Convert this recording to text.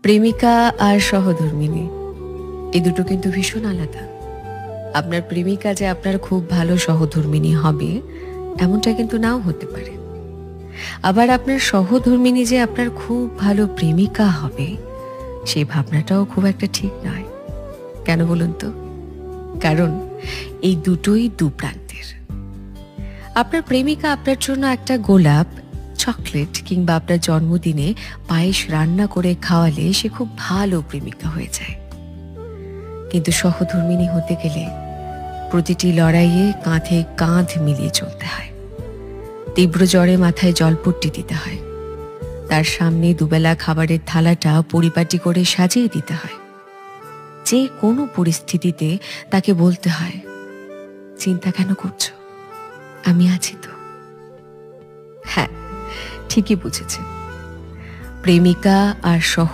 প্রেমিকা আর সহধর্মিণী এই দুটো কিন্তু ভীষণ আলাদা। আপনার প্রেমিকা যে আপনার খুব ভালো সহধর্মিণী হবে এমনটা কিন্তু নাও হতে পারে। আবার আপনার সহধর্মিণী যে আপনার খুব ভালো প্রেমিকা হবে সেই ভাবনাটাও খুব একটা ঠিক নয়। কেন বলুন তো? কারণ এই দুটোই দু প্রান্তের। আপনার প্রেমিকা আপনার জন্য একটা গোলাপ, চকলেট কিংবা আপনার জন্মদিনে পায়েস রান্না করে খাওয়ালে সে খুব ভালো প্রেমিকা হয়ে যায়। কিন্তু সহধর্মিণী হতে গেলে প্রতিটি লড়াইয়ে কাঁধে কাঁধ মিলিয়ে চলতে হয়। তীব্র জ্বরে মাথায় জলপট্টি দিতে হয়। তার সামনে দুবেলা খাবারের থালাটা পরিপাটি করে সাজিয়ে দিতে হয়। যে কোনো পরিস্থিতিতে তাকে বলতে হয়, চিন্তা কেন করছো, আমি আছি তো। হ্যাঁ, ঠিকই বুঝেছেন। প্রেমিকা আর সহ